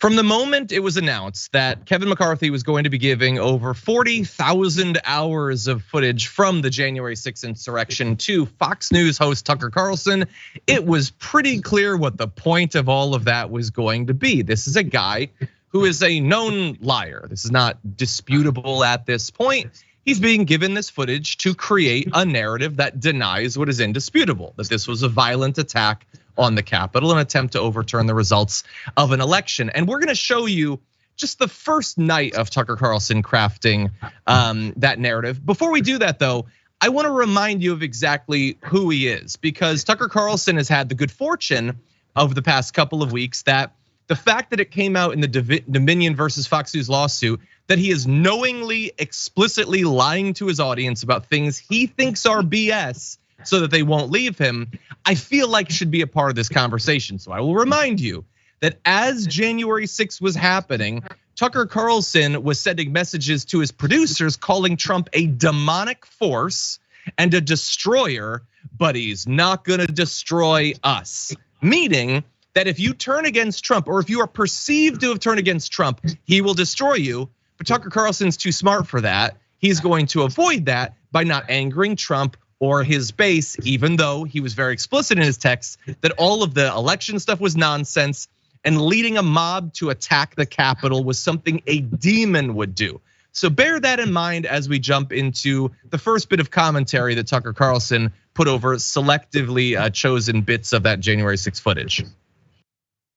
From the moment it was announced that Kevin McCarthy was going to be giving over 40,000 hours of footage from the January 6th insurrection to Fox News host Tucker Carlson, it was pretty clear what the point of all of that was going to be. This is a guy who is a known liar. This is not disputable at this point. He's being given this footage to create a narrative that denies what is indisputable, that this was a violent attack on the Capitol, an attempt to overturn the results of an election. And we're gonna show you just the first night of Tucker Carlson crafting that narrative. Before we do that though, I wanna remind you of exactly who he is, because Tucker Carlson has had the good fortune over the past couple of weeks that the fact that it came out in the Dominion versus Fox News lawsuit that he is knowingly, explicitly lying to his audience about things he thinks are BS so that they won't leave him, I feel like should be a part of this conversation. So I will remind you that as January 6th was happening, Tucker Carlson was sending messages to his producers calling Trump a demonic force and a destroyer, but he's not gonna destroy us. Meaning that if you turn against Trump, or if you are perceived to have turned against Trump, he will destroy you. But Tucker Carlson's too smart for that. He's going to avoid that by not angering Trump or his base, even though he was very explicit in his text that all of the election stuff was nonsense and leading a mob to attack the Capitol was something a demon would do. So bear that in mind as we jump into the first bit of commentary that Tucker Carlson put over selectively chosen bits of that January 6th footage.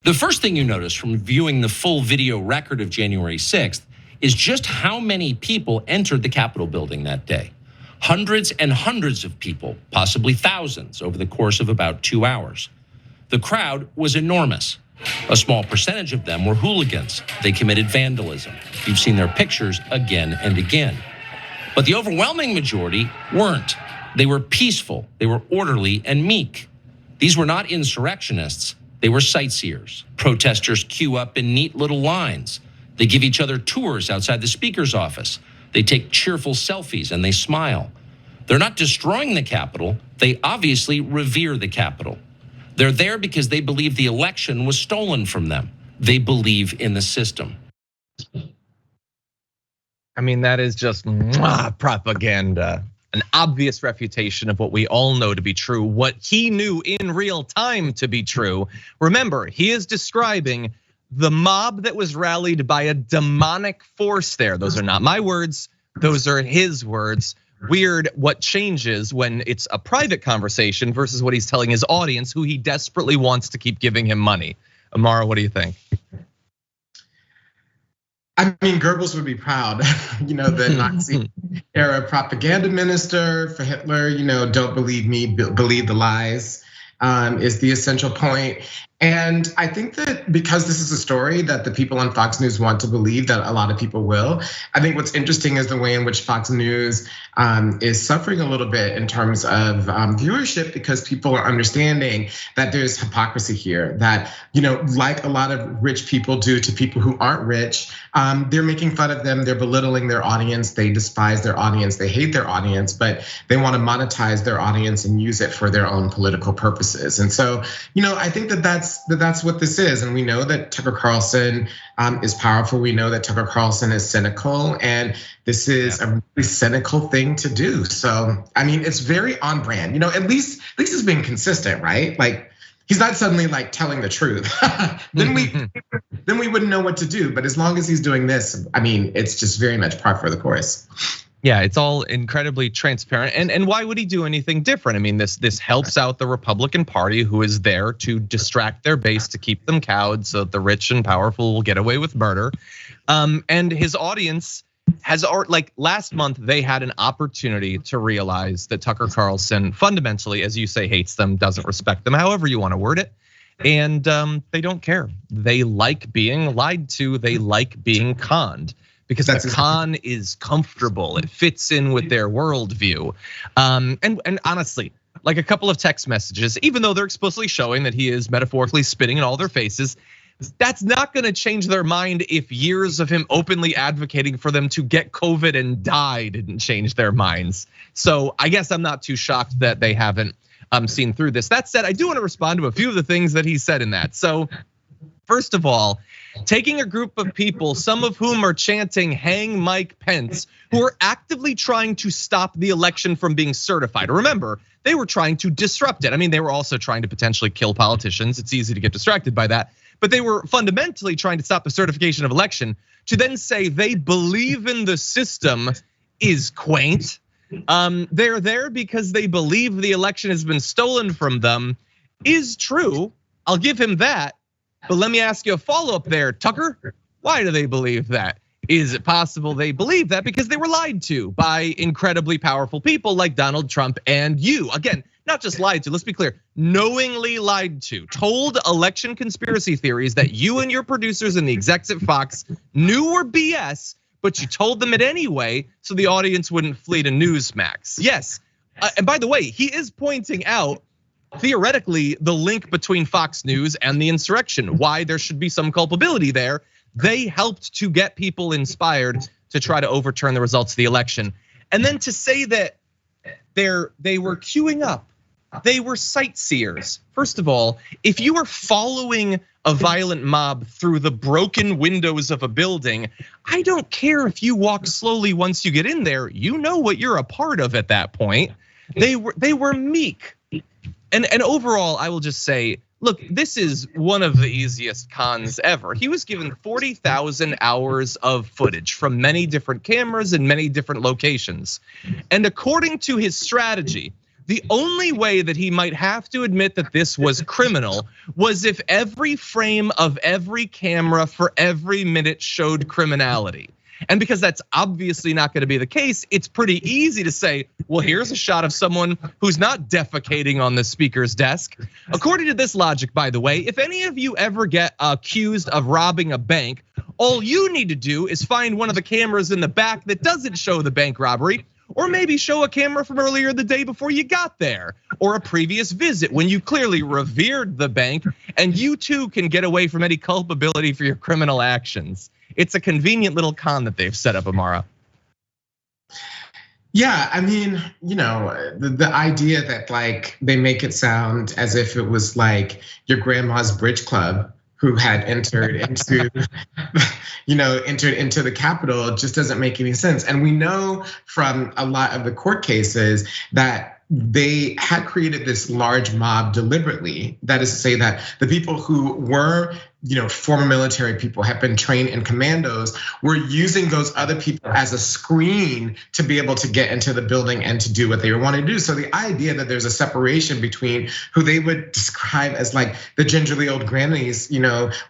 The first thing you notice from viewing the full video record of January 6th is just how many people entered the Capitol building that day. Hundreds and hundreds of people, possibly thousands, over the course of about 2 hours. The crowd was enormous. A small percentage of them were hooligans. They committed vandalism. You've seen their pictures again and again. But the overwhelming majority weren't. They were peaceful, they were orderly and meek. These were not insurrectionists, they were sightseers. Protesters queue up in neat little lines. They give each other tours outside the speaker's office. They take cheerful selfies and they smile. They're not destroying the Capitol, they obviously revere the Capitol. They're there because they believe the election was stolen from them. They believe in the system. I mean, that is just propaganda. An obvious refutation of what we all know to be true, what he knew in real time to be true. Remember, he is describing the mob that was rallied by a demonic force there. Those are not my words, those are his words. Weird what changes when it's a private conversation versus what he's telling his audience, who he desperately wants to keep giving him money. Imara, what do you think? I mean, Goebbels would be proud, the Nazi era propaganda minister for Hitler, don't believe me, believe the lies, is the essential point. And I think that because this is a story that the people on Fox News want to believe, that a lot of people will. I think what's interesting is the way in which Fox News is suffering a little bit in terms of viewership, because people are understanding that there's hypocrisy here. That, like a lot of rich people do to people who aren't rich, they're making fun of them, they're belittling their audience, they despise their audience, they hate their audience, but they want to monetize their audience and use it for their own political purposes. And so, I think that's what this is. And we know that Tucker Carlson is powerful. We know that Tucker Carlson is cynical, and this is a really cynical thing to do. So, I mean, it's very on brand. At least he's being consistent, right? Like, he's not suddenly like telling the truth. then we wouldn't know what to do. But as long as he's doing this, I mean, it's just very much par for the course. Yeah, it's all incredibly transparent. And why would he do anything different? I mean, this helps out the Republican Party, who is there to distract their base, to keep them cowed so that the rich and powerful will get away with murder. And his audience has, like last month, they had an opportunity to realize that Tucker Carlson fundamentally, as you say, hates them, doesn't respect them, however you want to word it. And they don't care. They like being lied to, they like being conned. Because the con is comfortable, it fits in with their worldview. And honestly, like a couple of text messages, even though they're explicitly showing that he is metaphorically spitting in all their faces, that's not gonna change their mind if years of him openly advocating for them to get COVID and die didn't change their minds. So I guess I'm not too shocked that they haven't seen through this. That said, I do wanna respond to a few of the things that he said in that. So first of all, taking a group of people, some of whom are chanting "Hang Mike Pence," who are actively trying to stop the election from being certified. Remember, they were trying to disrupt it. I mean, they were also trying to potentially kill politicians. It's easy to get distracted by that. But they were fundamentally trying to stop the certification of election. To then say they believe in the system is quaint. They're there because they believe the election has been stolen from them is true. I'll give him that. But let me ask you a follow-up there, Tucker. Why do they believe that? Is it possible they believe that because they were lied to by incredibly powerful people like Donald Trump and you? Again, not just lied to, let's be clear, knowingly lied to, told election conspiracy theories that you and your producers and the execs at Fox knew were BS, but you told them it anyway so the audience wouldn't flee to Newsmax. Yes, and by the way, he is pointing out theoretically the link between Fox News and the insurrection, why there should be some culpability there. They helped to get people inspired to try to overturn the results of the election. And then to say that they were queuing up, they were sightseers. First of all, if you are following a violent mob through the broken windows of a building, I don't care if you walk slowly once you get in there, you know what you're a part of at that point. They were meek. And overall, I will just say, look, this is one of the easiest cons ever. He was given 40,000 hours of footage from many different cameras in many different locations. And according to his strategy, the only way that he might have to admit that this was criminal was if every frame of every camera for every minute showed criminality. And because that's obviously not gonna be the case, it's pretty easy to say, well, here's a shot of someone who's not defecating on the speaker's desk. According to this logic, by the way, if any of you ever get accused of robbing a bank, all you need to do is find one of the cameras in the back that doesn't show the bank robbery, or maybe show a camera from earlier the day before you got there, or a previous visit when you clearly revered the bank, and you too can get away from any culpability for your criminal actions. It's a convenient little con that they've set up, Imara. Yeah, I mean, the idea that like they make it sound as if it was like your grandma's bridge club who had entered into, entered into the Capitol just doesn't make any sense. And we know from a lot of the court cases that they had created this large mob deliberately. That is to say that the people who were, former military people, have been trained in commandos, were using those other people as a screen to be able to get into the building and to do what they were wanting to do. So the idea that there's a separation between who they would describe as like the gingerly old grannies,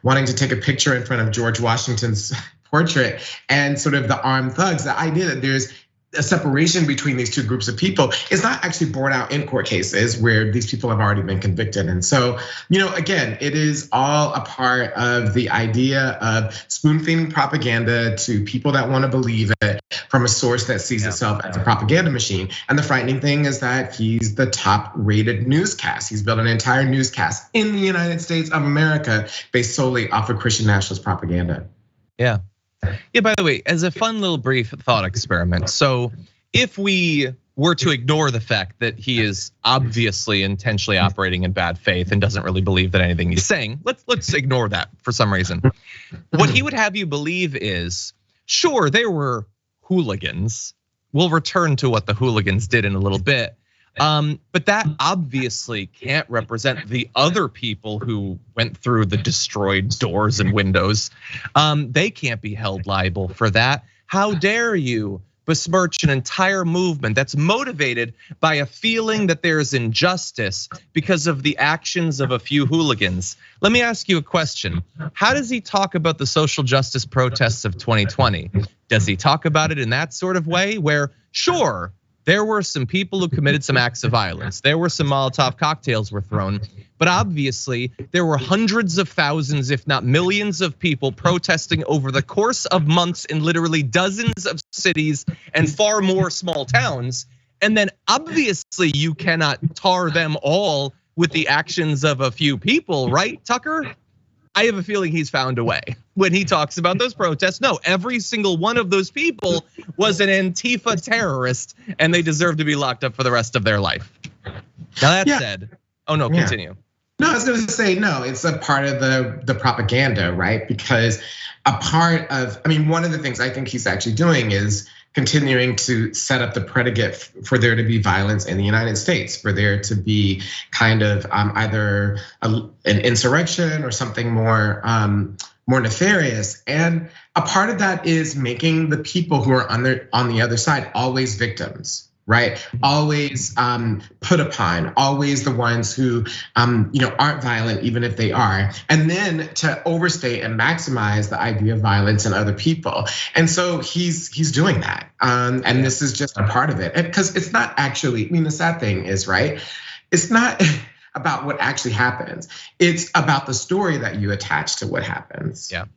wanting to take a picture in front of George Washington's portrait, and sort of the armed thugs, the idea that there's a separation between these two groups of people is not actually borne out in court cases where these people have already been convicted. And so, again, it is all a part of the idea of spoon-feeding propaganda to people that want to believe it from a source that sees itself as a propaganda machine. And the frightening thing is that he's the top-rated newscast. He's built an entire newscast in the United States of America based solely off of Christian nationalist propaganda. Yeah. Yeah, by the way, as a fun little brief thought experiment. So if we were to ignore the fact that he is obviously intentionally operating in bad faith and doesn't really believe that anything he's saying, let's ignore that for some reason. What he would have you believe is, sure, there were hooligans. We'll return to what the hooligans did in a little bit. But that obviously can't represent the other people who went through the destroyed doors and windows. They can't be held liable for that. How dare you besmirch an entire movement that's motivated by a feeling that there is injustice because of the actions of a few hooligans? Let me ask you a question. How does he talk about the social justice protests of 2020? Does he talk about it in that sort of way where, sure, there were some people who committed some acts of violence. There were some Molotov cocktails were thrown, but obviously there were hundreds of thousands, if not millions of people protesting over the course of months in literally dozens of cities and far more small towns. And then obviously you cannot tar them all with the actions of a few people, right, Tucker? I have a feeling he's found a way when he talks about those protests. No, every single one of those people was an Antifa terrorist and they deserve to be locked up for the rest of their life. Now that said, oh no, continue. No, I was going to say, no, it's a part of the propaganda, right? Because a part of, I mean, one of the things I think he's actually doing is continuing to set up the predicate for there to be violence in the United States, for there to be kind of either an insurrection or something more nefarious. And a part of that is making the people who are on the other side always victims, right? Always put upon, always the ones who aren't violent, even if they are, and then to overstate and maximize the idea of violence in other people. And so he's doing that, and this is just a part of it, because it's not actually. I mean, the sad thing is, right? It's not about what actually happens. It's about the story that you attach to what happens. Yeah.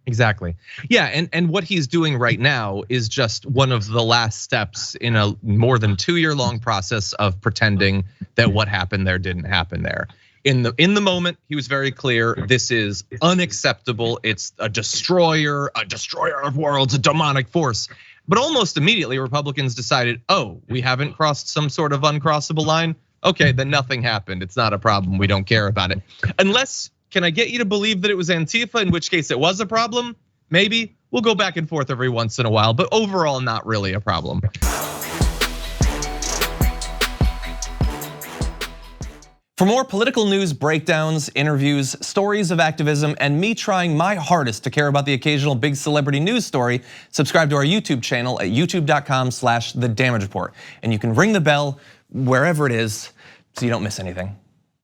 Exactly. Yeah, and what he's doing right now is just one of the last steps in a more than 2-year-long process of pretending that what happened there didn't happen there. In the moment, he was very clear, this is unacceptable. It's a destroyer of worlds, a demonic force. But almost immediately, Republicans decided, oh, we haven't crossed some sort of uncrossable line. Okay, then nothing happened. It's not a problem. We don't care about it. Unless, can I get you to believe that it was Antifa, in which case it was a problem? Maybe. We'll go back and forth every once in a while, but overall, not really a problem. For more political news breakdowns, interviews, stories of activism, and me trying my hardest to care about the occasional big celebrity news story, subscribe to our YouTube channel at youtube.com/thedamagereport. And you can ring the bell wherever it is so you don't miss anything.